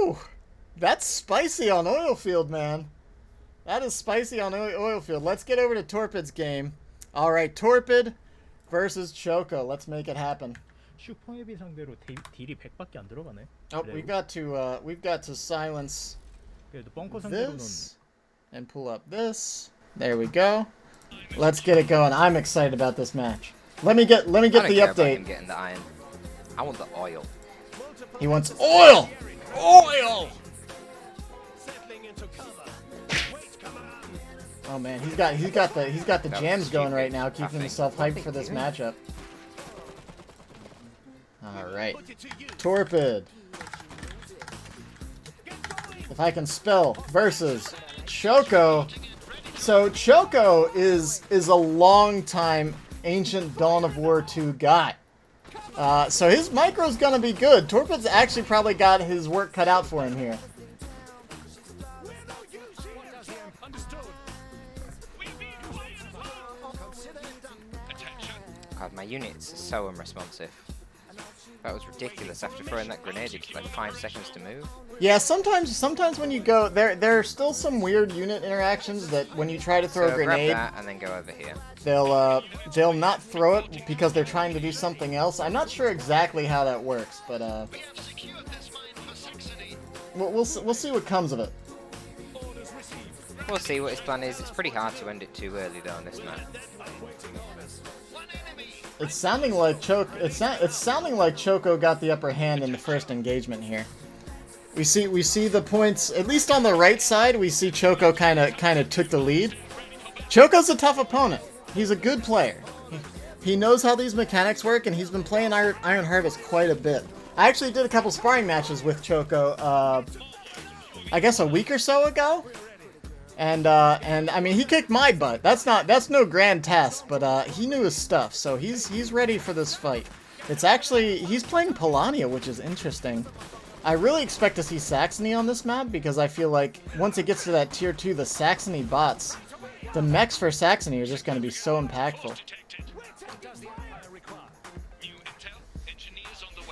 Woo! That's spicy on Oilfield, man. That is spicy on Oilfield. Let's get over to Torpid's game. All right, Torpid versus Choko. Let's make it happen. 슈퍼헤비 상대로 딜이 100밖에 안 들어가네. Oh, we've got to silence 그래도 벙커 상대로는 this and pull up this. There we go. Let's get it going. I'm excited about this match. Let me get the I don't care about update. him getting the iron. I want the oil. He wants oil. Oil. Oh man, he's got the jams going right now, keeping himself hyped for this matchup. All right, Torpid. If I can spell versus Choko. So Choko is a long time ancient Dawn of War 2 guy. So his micro's gonna be good. Torpid's actually probably got his work cut out for him here. God, my unit's so unresponsive. That was ridiculous. After throwing that grenade, it took like 5 seconds to move. Yeah, sometimes when you go there are still some weird unit interactions that when you try to throw a grenade, grab that and then go over here. they'll not throw it because they're trying to do something else. I'm not sure exactly how that works, but we'll see what comes of it. We'll see what his plan is. It's pretty hard to end it too early though on this map. It's sounding like Choko got the upper hand in the first engagement here. We see the points, at least on the right side, we see Choko kind of took the lead. Choko's a tough opponent. He's a good player. He knows how these mechanics work, and he's been playing Iron Harvest quite a bit. I actually did a couple sparring matches with Choko, I guess a week or so ago. And I mean, he kicked my butt. That's no grand task, but he knew his stuff, so he's ready for this fight. It's actually, he's playing Polania, which is interesting. I really expect to see Saxony on this map because I feel like once it gets to that tier 2, the Saxony bots, the mechs for Saxony are just going to be so impactful.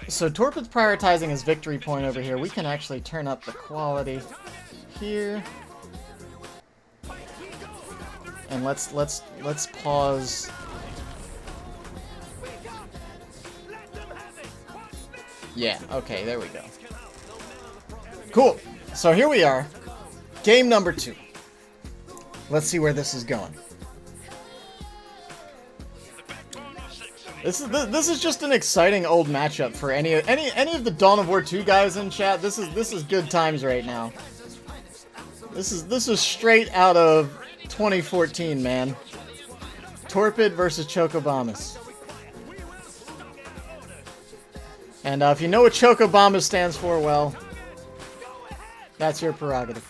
So Torpid's prioritizing his victory point over here. We can actually turn up the quality here. And let's pause. Yeah, okay, there we go. Cool. So here we are. Game number 2. Let's see where this is going. This is just an exciting old matchup for any of the Dawn of War 2 guys in chat. This is good times right now. This is straight out of 2014, man. Torpid versus Chocobombus. And if you know what Chocobombus stands for, well, that's your prerogative.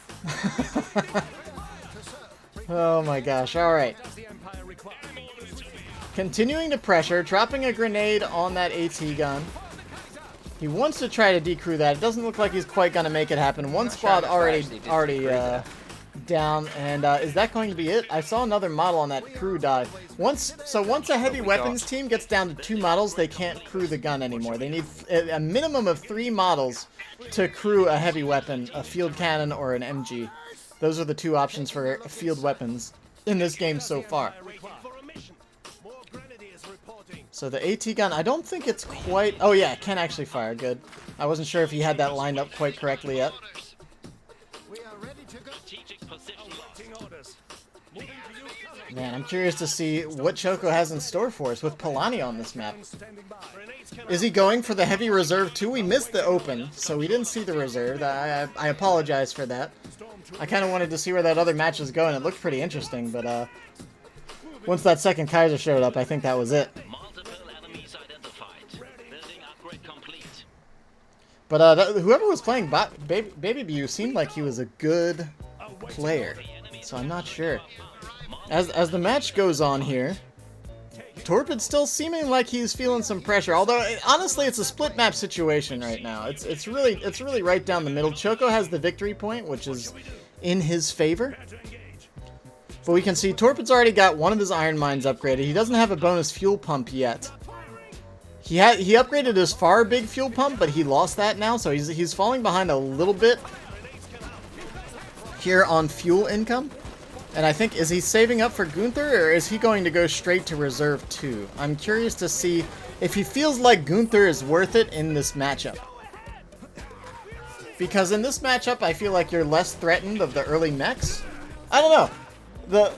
Oh my gosh, alright. Continuing to pressure, dropping a grenade on that AT gun. He wants to try to decrew that. It doesn't look like he's quite going to make it happen. One squad already down, and is that going to be it? I saw another model on that crew die. Once a heavy weapons team gets down to 2 models, they can't crew the gun anymore. They need a minimum of 3 models to crew a heavy weapon, a field cannon or an MG. Those are the 2 options for field weapons in this game so far. So the AT gun, I don't think it's quite... Oh yeah, it can actually fire, good. I wasn't sure if he had that lined up quite correctly yet. Man, I'm curious to see what Choko has in store for us with Polania on this map. Is he going for the heavy reserve too? We missed the open, so we didn't see the reserve. I apologize for that. I kind of wanted to see where that other match was going. It looked pretty interesting, but once that second Kaiser showed up, I think that was it. But whoever was playing Baby Bew seemed like he was a good player, so I'm not sure. As the match goes on here, Torpid's still seeming like he's feeling some pressure. Although honestly, it's a split map situation right now. It's really right down the middle. Choko has the victory point, which is in his favor. But we can see Torpid's already got one of his iron mines upgraded. He doesn't have a bonus fuel pump yet. He upgraded his far big fuel pump, but he lost that now, so he's falling behind a little bit here on fuel income. And I think, is he saving up for Gunther, or is he going to go straight to reserve 2? I'm curious to see if he feels like Gunther is worth it in this matchup. Because in this matchup, I feel like you're less threatened of the early mechs. I don't know.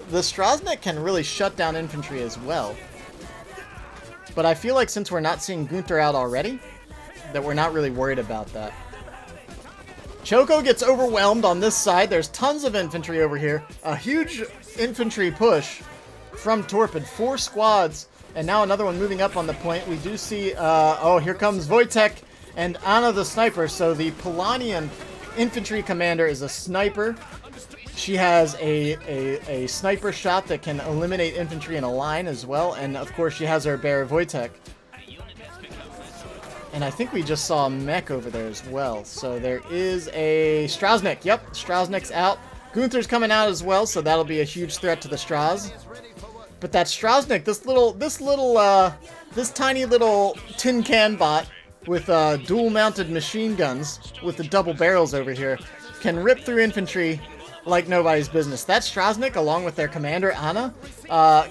The Strasnik can really shut down infantry as well. But I feel like since we're not seeing Gunther out already, that we're not really worried about that. Choko gets overwhelmed on this side. There's tons of infantry over here. A huge infantry push from Torpid. 4 squads. And now another one moving up on the point. We do see, oh, here comes Wojtek and Anna the sniper. So the Polanian infantry commander is a sniper. She has a sniper shot that can eliminate infantry in a line as well. And of course she has her bear Wojtek. And I think we just saw a mech over there as well. So there is a Strasnik. Yep, Strasnik's out. Gunther's coming out as well, so that'll be a huge threat to the Stras. But that Strasnik, this tiny little tin can bot with dual-mounted machine guns with the double barrels over here can rip through infantry like nobody's business. That Strasnik, along with their commander, Anna,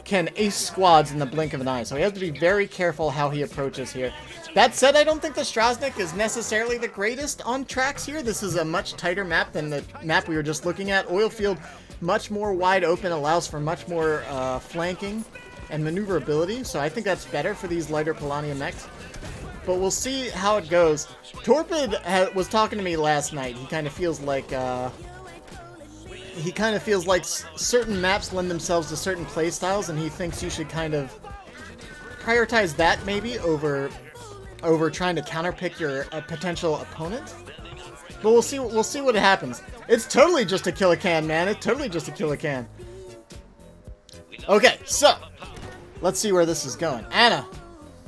can ace squads in the blink of an eye. So he has to be very careful how he approaches here. That said, I don't think the Strasnik is necessarily the greatest on tracks here. This is a much tighter map than the map we were just looking at. Oilfield, much more wide open, allows for much more flanking and maneuverability. So I think that's better for these lighter Polania mechs. But we'll see how it goes. Torpid was talking to me last night. He kind of feels like certain maps lend themselves to certain playstyles, and he thinks you should kind of prioritize that maybe over trying to counterpick your potential opponent. But we'll see what happens. It's totally just a kill a can, man. It's totally just a kill a can. Okay, so let's see where this is going. Anna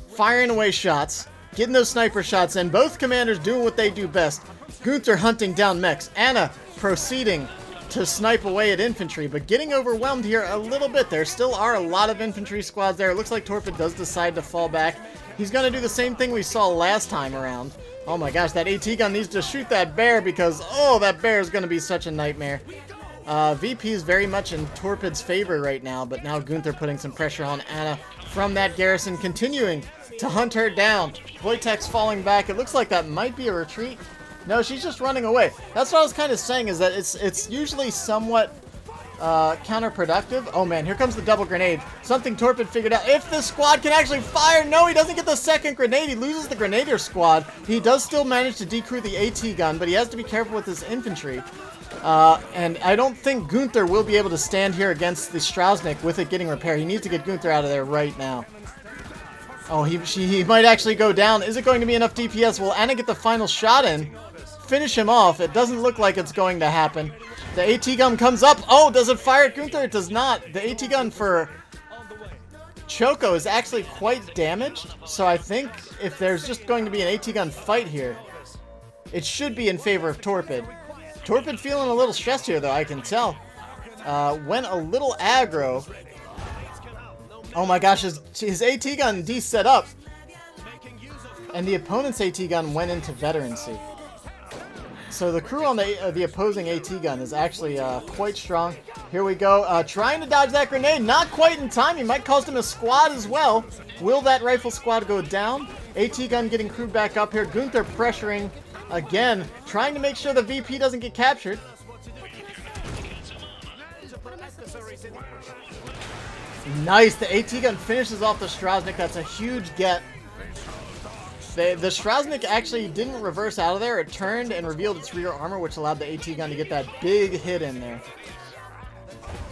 firing away shots, getting those sniper shots in. Both commanders doing what they do best. Gunther hunting down mechs. Anna proceeding to snipe away at infantry, but getting overwhelmed here a little bit. There still are a lot of infantry squads there. It looks like Torpid does decide to fall back. He's going to do the same thing we saw last time around. Oh my gosh, that AT gun needs to shoot that bear because, oh, that bear is going to be such a nightmare. VP is very much in Torpid's favor right now, but now Gunther putting some pressure on Anna from that garrison, continuing to hunt her down. Wojtek's falling back. It looks like that might be a retreat. No, she's just running away. That's what I was kind of saying, is that it's usually somewhat counterproductive. Oh man, here comes the double grenade. Something Torpid figured out. If this squad can actually fire, no, he doesn't get the second grenade. He loses the grenadier squad. He does still manage to decrew the AT gun, but he has to be careful with his infantry. And I don't think Gunther will be able to stand here against the Strasnik with it getting repaired. He needs to get Gunther out of there right now. Oh, he might actually go down. Is it going to be enough DPS? Will Anna get the final shot in? Finish him off. It doesn't look like it's going to happen. The AT gun comes up. Oh, does it fire at Gunther? It does not. The AT gun for Choko is actually quite damaged. So I think if there's just going to be an AT gun fight here, it should be in favor of Torpid. Torpid feeling a little stressed here, though, I can tell. Went a little aggro. Oh my gosh, his AT gun de-set up. And the opponent's AT gun went into veterancy. So the crew on the opposing AT gun is actually quite strong. Here we go. Trying to dodge that grenade. Not quite in time. He might cost him a squad as well. Will that rifle squad go down? AT gun getting crewed back up here. Gunther pressuring again. Trying to make sure the VP doesn't get captured. Nice. The AT gun finishes off the Strasnik. That's a huge get. The Strasnik actually didn't reverse out of there. It turned and revealed its rear armor, which allowed the AT gun to get that big hit in there.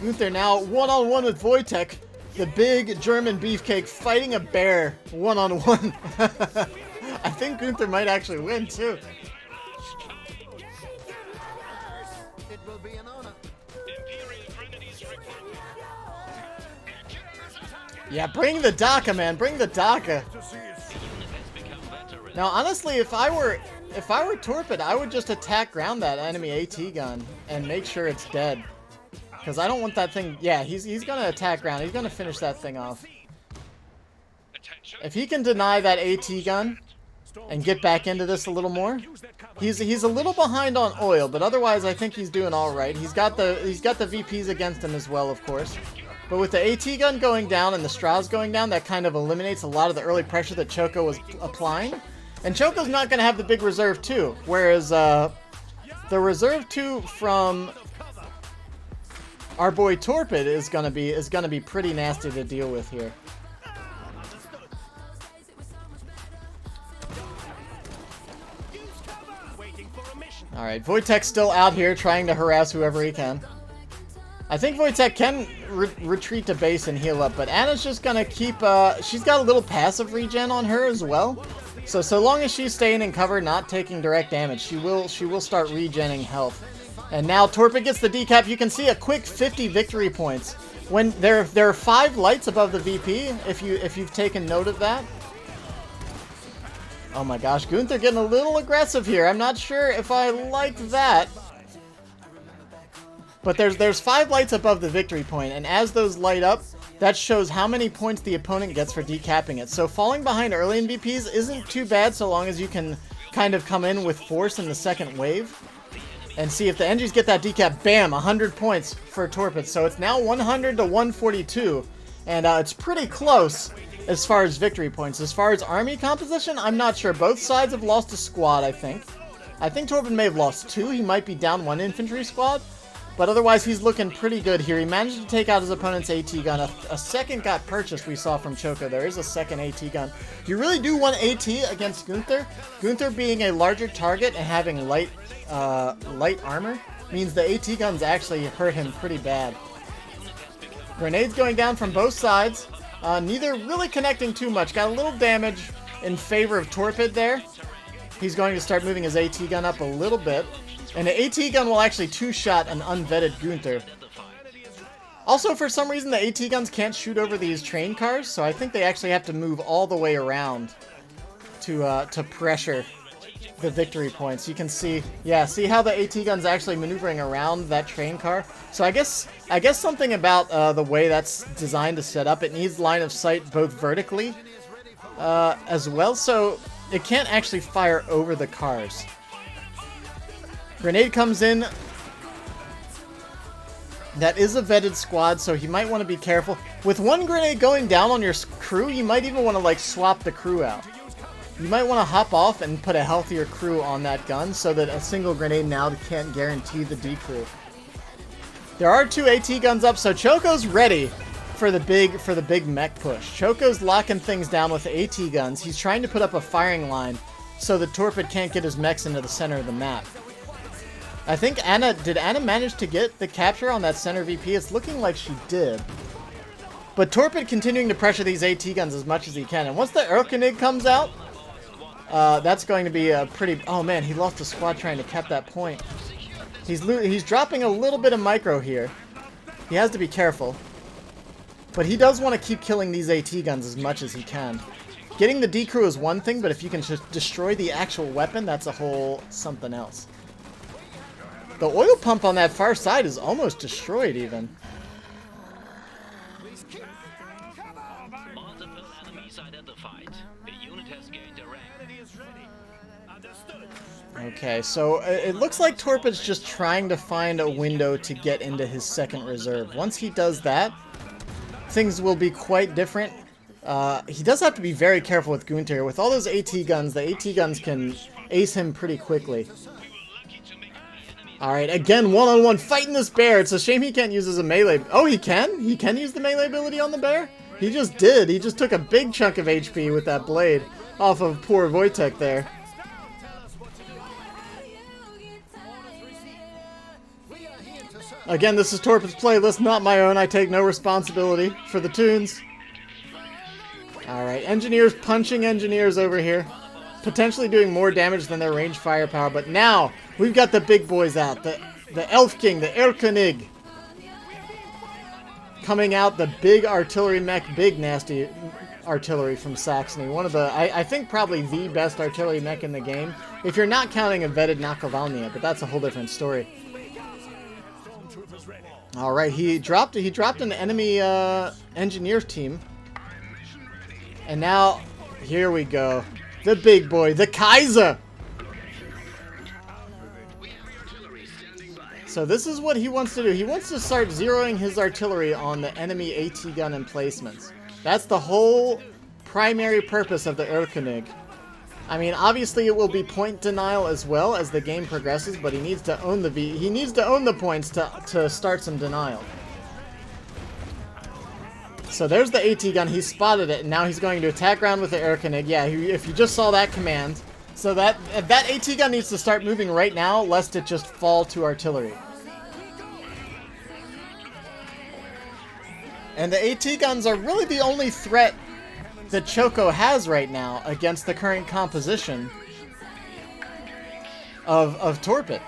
Gunther now one-on-one with Wojtek, the big German beefcake, fighting a bear one-on-one. I think Gunther might actually win, too. Yeah, bring the DACA, man. Bring the DACA. Now, honestly, if I were Torpid, I would just attack ground that enemy AT gun and make sure it's dead. Because I don't want that thing... Yeah, he's going to attack ground. He's going to finish that thing off. If he can deny that AT gun and get back into this a little more, he's a little behind on oil, but otherwise I think he's doing all right. He's got the VPs against him as well, of course. But with the AT gun going down and the straws going down, that kind of eliminates a lot of the early pressure that Choko was applying. And Choko's not going to have the big reserve 2, whereas the reserve 2 from our boy Torpid is gonna be pretty nasty to deal with here. All right, Wojtek's still out here trying to harass whoever he can. I think Wojtek can retreat to base and heal up, but Anna's just gonna keep. She's got a little passive regen on her as well. So long as she's staying in cover, not taking direct damage, she will start regenning health. And now Torpid gets the decap. You can see a quick 50 victory points. When there are 5 lights above the VP, if you've taken note of that. Oh my gosh, Gunther getting a little aggressive here. I'm not sure if I like that. But there's 5 lights above the victory point, and as those light up, that shows how many points the opponent gets for decapping it. So falling behind early in VPs isn't too bad so long as you can kind of come in with force in the second wave. And see if the NGs get that decap, bam, 100 points for Torpid. So it's now 100 to 142, and it's pretty close as far as victory points. As far as army composition, I'm not sure. Both sides have lost a squad, I think. I think Torpid may have lost 2. He might be down 1 infantry squad. But otherwise, he's looking pretty good here. He managed to take out his opponent's AT gun. A second got purchased, we saw from Choko. There is a second AT gun. You really do want AT against Gunther. Gunther being a larger target and having light armor means the AT guns actually hurt him pretty bad. Grenades going down from both sides. Neither really connecting too much. Got a little damage in favor of Torpid there. He's going to start moving his AT gun up a little bit. And the AT gun will actually 2-shot an unvetted Gunther. Also, for some reason, the AT guns can't shoot over these train cars, so I think they actually have to move all the way around to pressure the victory points. You can see, yeah, see how the AT gun's actually maneuvering around that train car? So I guess something about the way that's designed to set up, it needs line of sight both vertically as well, so it can't actually fire over the cars. Grenade comes in. That is a vetted squad, so he might want to be careful. With one grenade going down on your crew, you might even want to like swap the crew out. You might want to hop off and put a healthier crew on that gun so that a single grenade now can't guarantee the D-crew. There are 2 AT guns up, so Choko's ready for the big mech push. Choko's locking things down with the AT guns. He's trying to put up a firing line so that Torpid can't get his mechs into the center of the map. I think did Anna manage to get the capture on that center VP? It's looking like she did. But Torpid continuing to pressure these AT guns as much as he can. And once the Erlkönig comes out, that's going to be a pretty... Oh man, he lost a squad trying to cap that point. He's dropping a little bit of micro here. He has to be careful. But he does want to keep killing these AT guns as much as he can. Getting the D-crew is one thing, but if you can just destroy the actual weapon, that's a whole something else. The oil pump on that far side is almost destroyed even. Okay, so it looks like Torpid's just trying to find a window to get into his second reserve. Once he does that, things will be quite different. He does have to be very careful with Gunther. With all those AT guns, the AT guns can ace him pretty quickly. Alright, again, one-on-one fighting this bear. It's a shame he can't use his melee. Oh, he can? He can use the melee ability on the bear? He just did. He just took a big chunk of HP with that blade off of poor Wojtek there. Again, this is Torpid's playlist, not my own. I take no responsibility for the tunes. Alright, engineers punching engineers over here. Potentially doing more damage than their range firepower, but now we've got the big boys out. The Elf King, the Erlkönig. Coming out, the big artillery mech, big nasty artillery from Saxony. One of the, I think probably the best artillery mech in the game. If you're not counting a vetted Nakovalnia, but that's a whole different story. Alright, he dropped an enemy engineer team. And now, here we go. The big boy, the Kaiser! So this is what he wants to do. He wants to start zeroing his artillery on the enemy AT gun emplacements. That's the whole primary purpose of the Erlkönig. I mean, obviously it will be point denial as well as the game progresses, but he needs to own the points to start some denial. So there's the AT gun. He spotted it, and now he's going to attack ground with the Erlkönig. Yeah, if you just saw that command. So that AT gun needs to start moving right now, lest it just fall to artillery. And the AT guns are really the only threat that Choko has right now against the current composition of Torpid.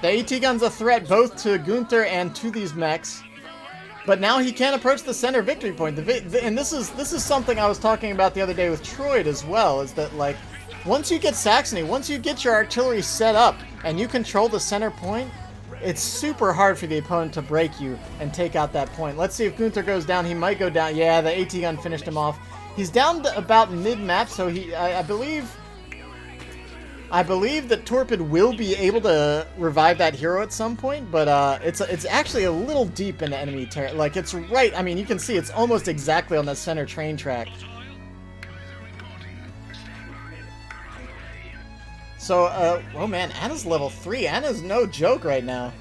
The AT gun's a threat both to Gunther and to these mechs, but now he can't approach the center victory point. And this is something I was talking about the other day with Troid as well, is that like once you get Saxony, once you get your artillery set up and you control the center point, it's super hard for the opponent to break you and take out that point. Let's see if Gunther goes down. He might go down. Yeah, the AT gun finished him off. He's down to about mid-map, so I believe that Torpid will be able to revive that hero at some point, but it's actually a little deep into enemy territory. Like, it's right, I mean, you can see it's almost exactly on the center train track. So, oh man, Anna's level 3. Anna's no joke right now.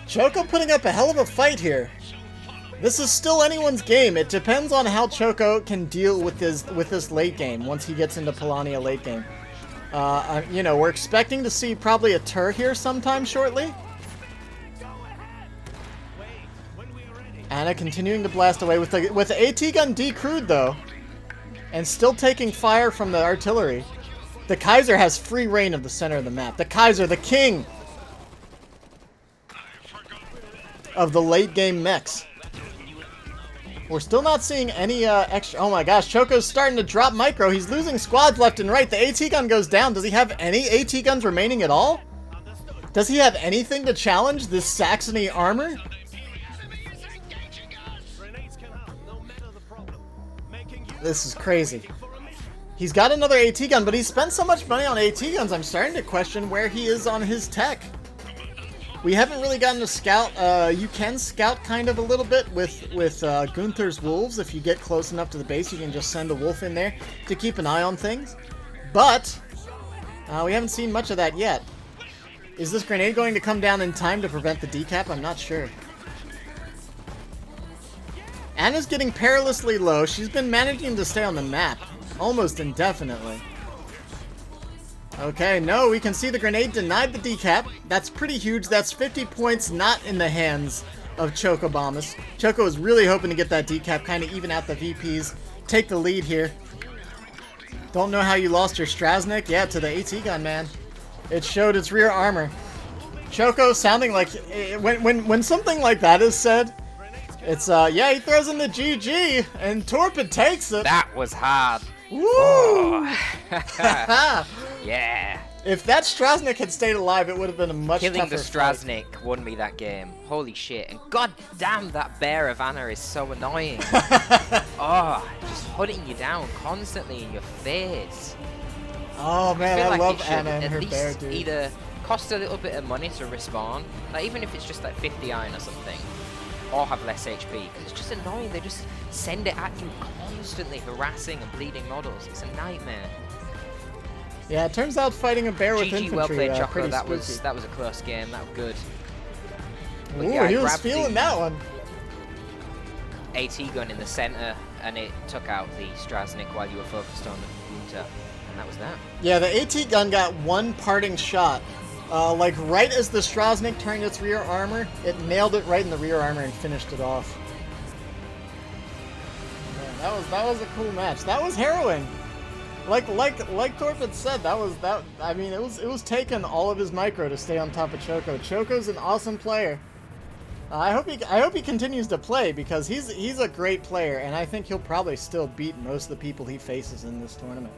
Choko putting up a hell of a fight here. This is still anyone's game. It depends on how Choko can deal with this late game once he gets into Polania late game. You know, we're expecting to see probably a Tur here sometime shortly. Anna continuing to blast away with the AT gun decrewed though, and still taking fire from the artillery. The Kaiser has free reign of the center of the map. The Kaiser, the king of the late game mechs. We're still not seeing any extra. Oh my gosh, Choko's starting to drop micro. He's losing squads left and right. The AT gun goes down. Does he have any AT guns remaining at all? Does he have anything to challenge this Saxony armor? This is crazy. He's got another AT gun, but he's spent so much money on AT guns, I'm starting to question where he is on his tech. We haven't really gotten to scout. You can scout kind of a little bit with Gunther's wolves. If you get close enough to the base, you can just send a wolf in there to keep an eye on things. But we haven't seen much of that yet. Is this grenade going to come down in time to prevent the decap? I'm not sure. Anna's getting perilously low. She's been managing to stay on the map almost indefinitely. Okay, no, we can see the grenade denied the decap. That's pretty huge. That's 50 points not in the hands of Choko Bombus. Choko is really hoping to get that decap, kind of even out the VPs, take the lead here. Don't know how you lost your Strasnik? Yeah, to the AT gun, man. It showed its rear armor. Choko sounding like, when something like that is said, it's, yeah, he throws in the GG, and Torpid takes it. That was hard. Woo! Oh. Yeah. If that Strasnik had stayed alive, it would have been a much tougher Killing the fight. Strasnik won me that game. Holy shit. And god damn, that bear of Anna is so annoying. Oh, just putting you down constantly in your face. Oh man, I like love it should Anna and at her least bear, dude. either cost a little bit of money to respawn, like even if it's just like 50 iron or something, or have less HP, because it's just annoying. They just send it at you constantly, harassing and bleeding models. It's a nightmare. Yeah, it turns out fighting a bear with GG, infantry well played, Choko. pretty That spooky. was a close game. That was good. But Ooh, yeah, I he was grabbed feeling the that one. AT gun in the center, and it took out the Strasnik while you were focused on the Gunther, and that was that. Yeah, the AT gun got one parting shot. Like right as the Strasnik turned its rear armor, it nailed it right in the rear armor and finished it off. Man, that was a cool match. That was harrowing. Like Torpid said, I mean, it was taking all of his micro to stay on top of Choko. Choko's an awesome player. I hope he continues to play, because he's a great player, and I think he'll probably still beat most of the people he faces in this tournament.